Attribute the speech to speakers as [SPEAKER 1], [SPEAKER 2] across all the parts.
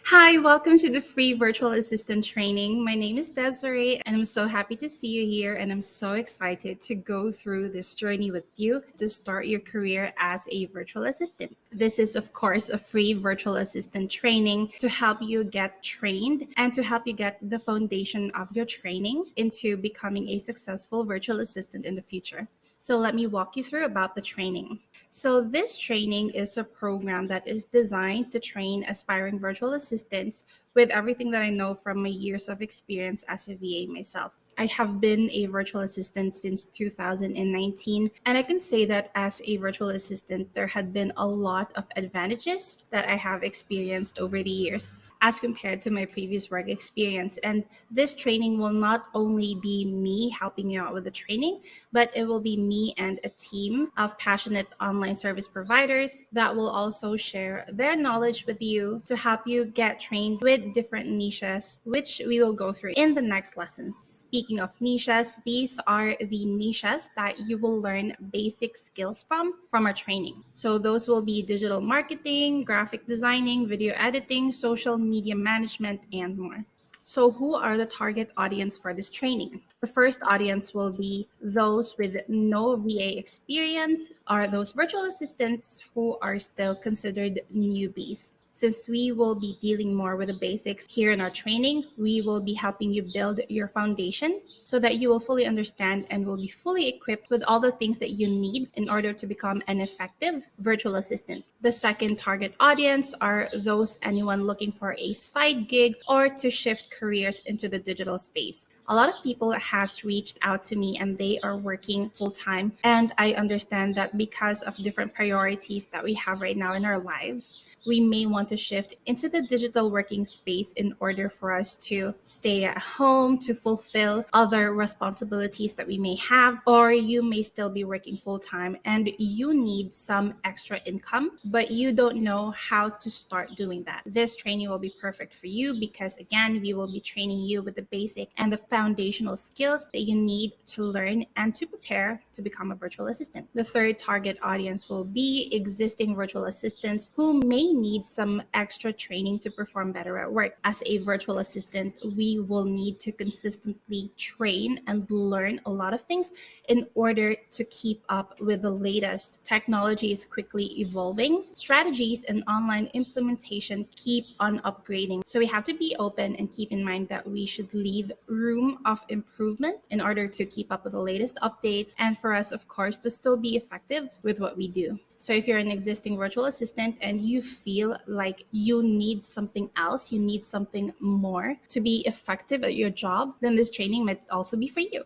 [SPEAKER 1] Hi, welcome to the free virtual assistant training. My name is Desiree, and I'm so happy to see you here. And I'm so excited to go through this journey with you to start your career as a virtual assistant. This is, of course, a free virtual assistant training to help you get trained and to help you get the foundation of your training into becoming a successful virtual assistant in the future. So let me walk you through about the training. So this training is a program that is designed to train aspiring virtual assistants with everything that I know from my years of experience as a VA myself. I have been a virtual assistant since 2019, and I can say that as a virtual assistant, there had been a lot of advantages that I have experienced over the years as compared to my previous work experience. And this training will not only be me helping you out with the training, but it will be me and a team of passionate online service providers that will also share their knowledge with you to help you get trained with different niches, which we will go through in the next lessons. Speaking of niches, these are the niches that you will learn basic skills from our training. So those will be digital marketing, graphic designing, video editing, social media management, and more. So, who are the target audience for this training? The first audience will be those with no VA experience, or those virtual assistants who are still considered newbies. Since we will be dealing more with the basics here in our training, we will be helping you build your foundation so that you will fully understand and will be fully equipped with all the things that you need in order to become an effective virtual assistant. The second target audience are those anyone looking for a side gig or to shift careers into the digital space. A lot of people has reached out to me and they are working full time, and I understand that because of different priorities that we have right now in our lives, we may want to shift into the digital working space in order for us to stay at home, to fulfill other responsibilities that we may have, or you may still be working full time and you need some extra income, but you don't know how to start doing that. This training will be perfect for you because, again, we will be training you with the basic and the foundational skills that you need to learn and to prepare to become a virtual assistant. The third target audience will be existing virtual assistants who may need some extra training to perform better at work. As a virtual assistant, we will need to consistently train and learn a lot of things in order to keep up with the latest. Technology is quickly evolving. Strategies and online implementation keep on upgrading. So we have to be open and keep in mind that we should leave room of improvement in order to keep up with the latest updates and for us, of course, to still be effective with what we do. So if you're an existing virtual assistant and you feel like you need something else, you need something more to be effective at your job, then this training might also be for you.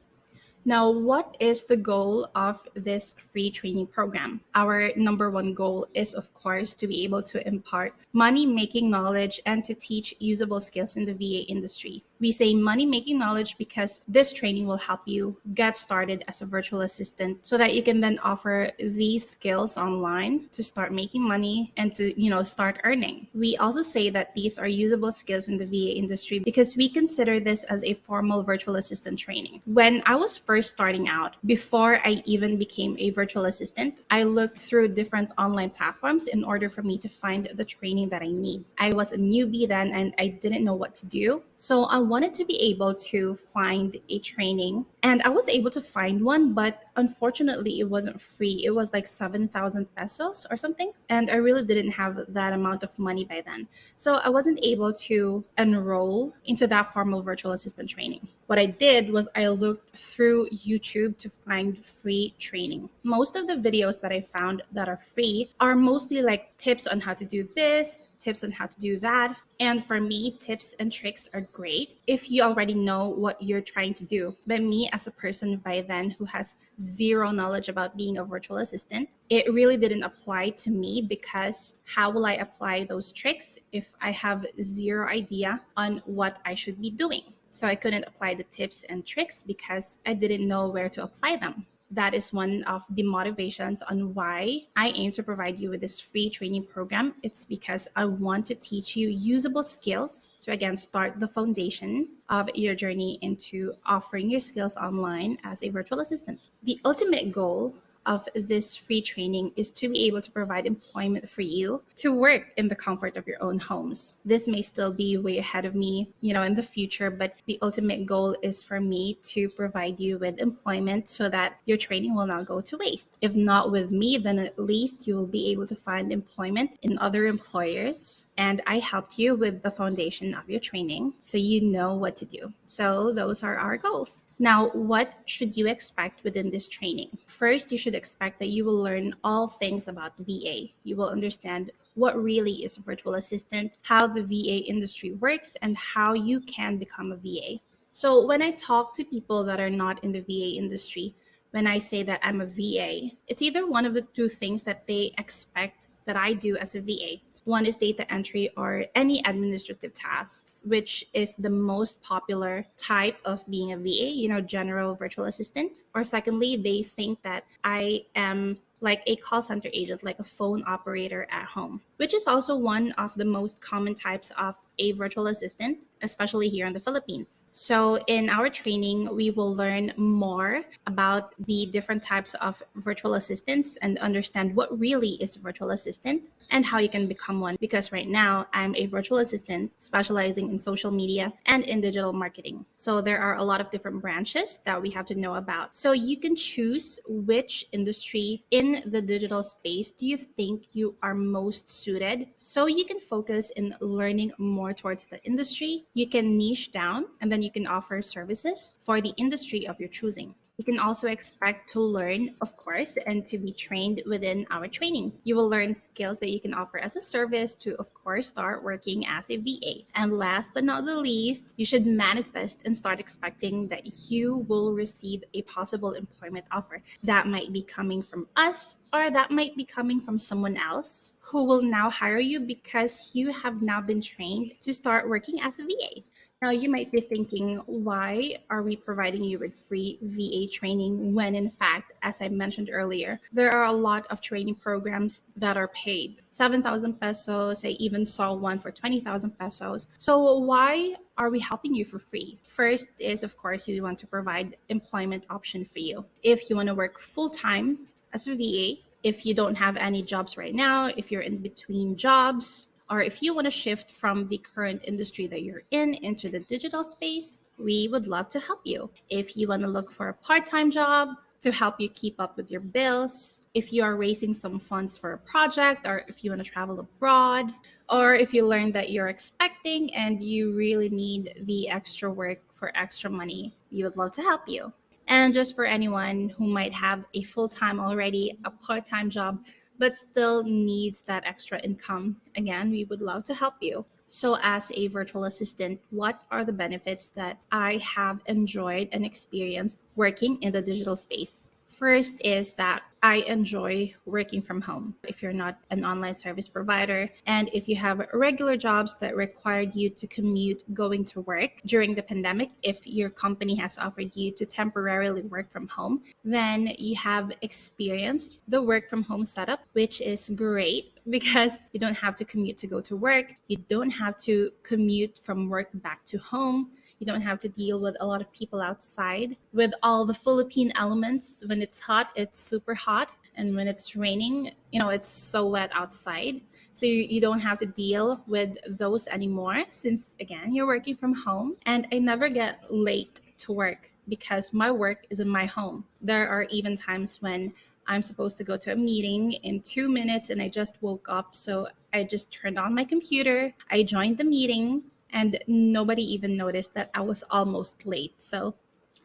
[SPEAKER 1] Now, what is the goal of this free training program? Our number one goal is, of course, to be able to impart money making knowledge and to teach usable skills in the VA industry. We say money making knowledge because this training will help you get started as a virtual assistant so that you can then offer these skills online to start making money and to, start earning. We also say that these are usable skills in the VA industry because we consider this as a formal virtual assistant training. When I was first starting out, before I even became a virtual assistant, I looked through different online platforms in order for me to find the training that I need. I was a newbie then and I didn't know what to do. So I wanted to be able to find a training, and I was able to find one, but unfortunately it wasn't free. It was like 7,000 pesos or something. And I really didn't have that amount of money by then. So I wasn't able to enroll into that formal virtual assistant training. What I did was I looked through YouTube to find free training. Most of the videos that I found that are free are mostly like tips on how to do this, tips on how to do that. And for me, tips and tricks are great if you already know what you're trying to do. But me, as a person by then who has zero knowledge about being a virtual assistant, it really didn't apply to me because how will I apply those tricks if I have zero idea on what I should be doing? So I couldn't apply the tips and tricks because I didn't know where to apply them. That is one of the motivations on why I aim to provide you with this free training program. It's because I want to teach you usable skills to, again, start the foundation of your journey into offering your skills online as a virtual assistant. The ultimate goal of this free training is to be able to provide employment for you to work in the comfort of your own homes. This may still be way ahead of me, in the future, but the ultimate goal is for me to provide you with employment so that your training will not go to waste. If not with me, then at least you will be able to find employment in other employers. And I helped you with the foundation of your training so you know what to do. So those are our goals. Now, what should you expect within this training? First, you should expect that you will learn all things about VA. You will understand what really is a virtual assistant, how the VA industry works, and how you can become a VA. So, when I talk to people that are not in the VA industry, when I say that I'm a VA, it's either one of the two things that they expect that I do as a VA. One is data entry or any administrative tasks, which is the most popular type of being a VA, general virtual assistant. Or secondly, they think that I am like a call center agent, like a phone operator at home, which is also one of the most common types of a virtual assistant, especially here in the Philippines. So, in our training, we will learn more about the different types of virtual assistants and understand what really is a virtual assistant and how you can become one. Because right now, I'm a virtual assistant specializing in social media and in digital marketing. So, there are a lot of different branches that we have to know about. So, you can choose which industry in the digital space do you think you are most suited, so you can focus in learning more towards the industry. You can niche down and then you can offer services for the industry of your choosing. You can also expect to learn, of course, and to be trained within our training. You will learn skills that you can offer as a service to, of course, start working as a VA. And last but not the least, you should manifest and start expecting that you will receive a possible employment offer. That might be coming from us, or that might be coming from someone else who will now hire you because you have now been trained to start working as a VA. Now, you might be thinking, why are we providing you with free VA training when, in fact, as I mentioned earlier, there are a lot of training programs that are paid 7,000 pesos. I even saw one for 20,000 pesos. So, why are we helping you for free? First is, of course, we want to provide employment option for you. If you want to work full time as a VA, if you don't have any jobs right now, if you're in between jobs, or if you want to shift from the current industry that you're in into the digital space, we would love to help you. If you want to look for a part time job to help you keep up with your bills, if you are raising some funds for a project, or if you want to travel abroad, or if you learn that you're expecting and you really need the extra work for extra money, we would love to help you. And just for anyone who might have a full time already, a part time job, but still needs that extra income, again, we would love to help you. So, as a virtual assistant, what are the benefits that I have enjoyed and experienced working in the digital space? First is that I enjoy working from home. If you're not an online service provider and if you have regular jobs that required you to commute going to work during the pandemic, if your company has offered you to temporarily work from home, then you have experienced the work from home setup, which is great because you don't have to commute to go to work. You don't have to commute from work back to home. You don't have to deal with a lot of people outside with all the Philippine elements. When it's hot, it's super hot. And when it's raining, it's so wet outside. So you don't have to deal with those anymore since, again, you're working from home. And I never get late to work because my work is in my home. There are even times when I'm supposed to go to a meeting in 2 minutes and I just woke up. So I just turned on my computer, I joined the meeting, and nobody even noticed that I was almost late. So,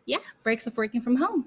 [SPEAKER 1] yeah, perks of working from home.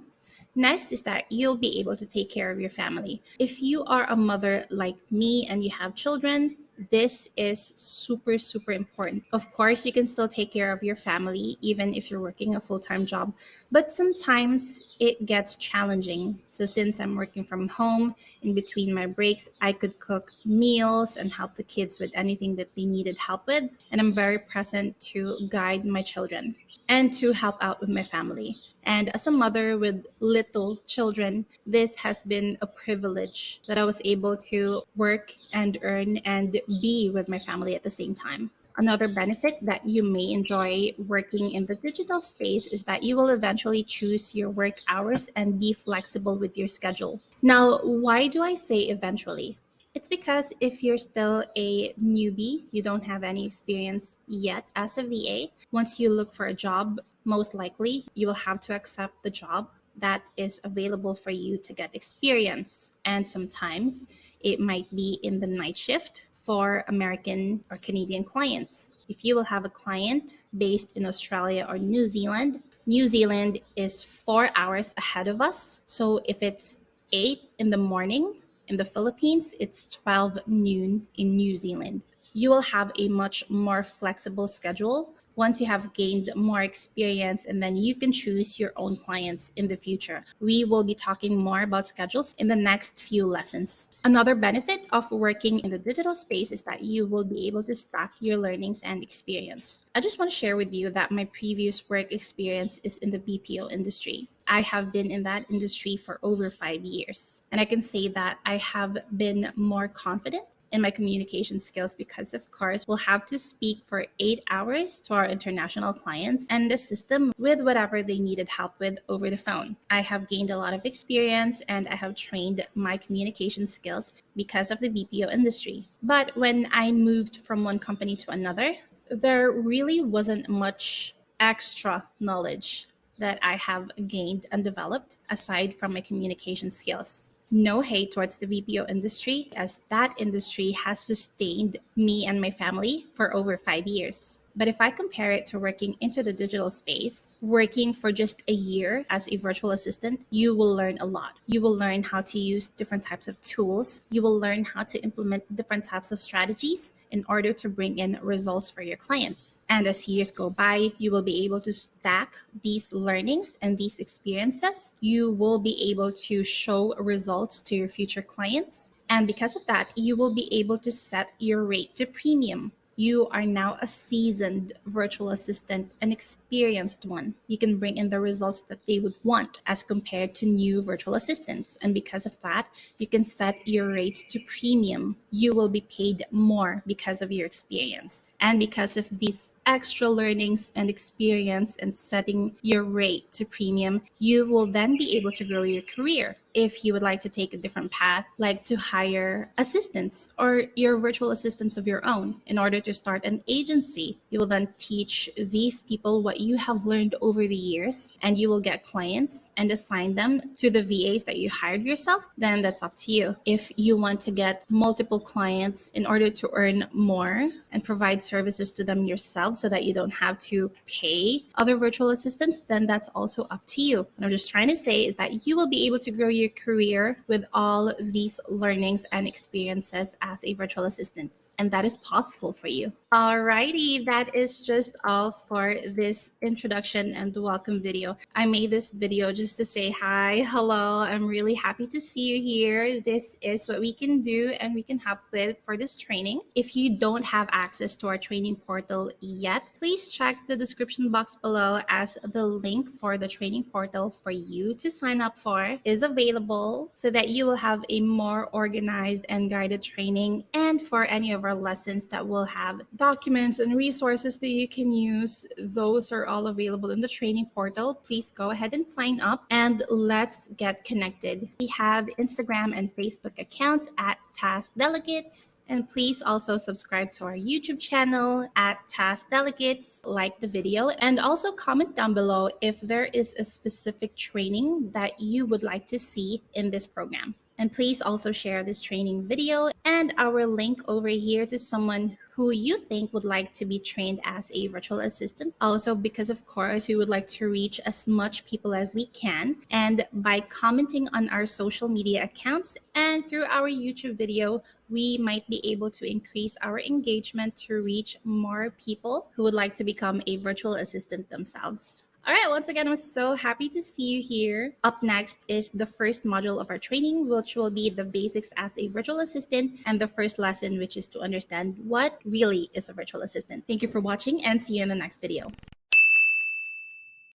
[SPEAKER 1] Next is that you'll be able to take care of your family. If you are a mother like me and you have children, this is super, super important. Of course, you can still take care of your family even if you're working a full time job, but sometimes it gets challenging. So, since I'm working from home, in between my breaks, I could cook meals and help the kids with anything that they needed help with. And I'm very present to guide my children and to help out with my family. And as a mother with little children, this has been a privilege that I was able to work and earn and be with my family at the same time. Another benefit that you may enjoy working in the digital space is that you will eventually choose your work hours and be flexible with your schedule. Now, why do I say eventually? It's because if you're still a newbie, you don't have any experience yet as a VA, once you look for a job, most likely you will have to accept the job that is available for you to get experience. And sometimes it might be in the night shift for American or Canadian clients. If you will have a client based in Australia or New Zealand is 4 hours ahead of us. So if it's 8 in the morning in the Philippines, it's 12 noon in New Zealand. You will have a much more flexible schedule once you have gained more experience, and then you can choose your own clients in the future. We will be talking more about schedules in the next few lessons. Another benefit of working in the digital space is that you will be able to stack your learnings and experience. I just want to share with you that my previous work experience is in the BPO industry. I have been in that industry for over 5 years, and I can say that I have been more confident in my communication skills because, of course, we'll have to speak for 8 hours to our international clients and assist them with whatever they needed help with over the phone. I have gained a lot of experience and I have trained my communication skills because of the BPO industry. But when I moved from one company to another, there really wasn't much extra knowledge that I have gained and developed aside from my communication skills. No hate towards the BPO industry, as that industry has sustained me and my family for over 5 years. But if I compare it to working into the digital space, working for just a year as a virtual assistant, you will learn a lot. You will learn how to use different types of tools. You will learn how to implement different types of strategies in order to bring in results for your clients. And as years go by, you will be able to stack these learnings and these experiences. You will be able to show results to your future clients. And because of that, you will be able to set your rate to premium. You are now a seasoned virtual assistant, an experienced one. You can bring in the results that they would want as compared to new virtual assistants. And because of that, you can set your rates to premium. You will be paid more because of your experience. And because of these extra learnings and experience and setting your rate to premium, you will then be able to grow your career. If you would like to take a different path, like to hire assistants or your virtual assistants of your own in order to start an agency, you will then teach these people what you have learned over the years, and you will get clients and assign them to the VAs that you hired yourself. Then that's up to you. If you want to get multiple clients in order to earn more and provide services to them yourself so that you don't have to pay other virtual assistants, then that's also up to you. What I'm just trying to say is that you will be able to grow your career with all these learnings and experiences as a virtual assistant. And that is possible for you. Alrighty, that is just all for this introduction and welcome video. I made this video just to say hi, hello. I'm really happy to see you here. This is what we can do and we can help with for this training. If you don't have access to our training portal yet, please check the description box below, as the link for the training portal for you to sign up for is available so that you will have a more organized and guided training. And for any of our lessons that will have documents and resources that you can use, those are all available in the training portal. Please go ahead and sign up and let's get connected. We have Instagram and Facebook accounts at Task Delegates. And please also subscribe to our YouTube channel at Task Delegates, like the video, and also comment down below if there is a specific training that you would like to see in this program. And please also share this training video and our link over here to someone who you think would like to be trained as a virtual assistant. Also, because of course, we would like to reach as much people as we can. And by commenting on our social media accounts and through our YouTube video, we might be able to increase our engagement to reach more people who would like to become a virtual assistant themselves. All right, once again, I'm so happy to see you here. Up next is the first module of our training, which will be the basics as a virtual assistant, and the first lesson, which is to understand what really is a virtual assistant. Thank you for watching and see you in the next video.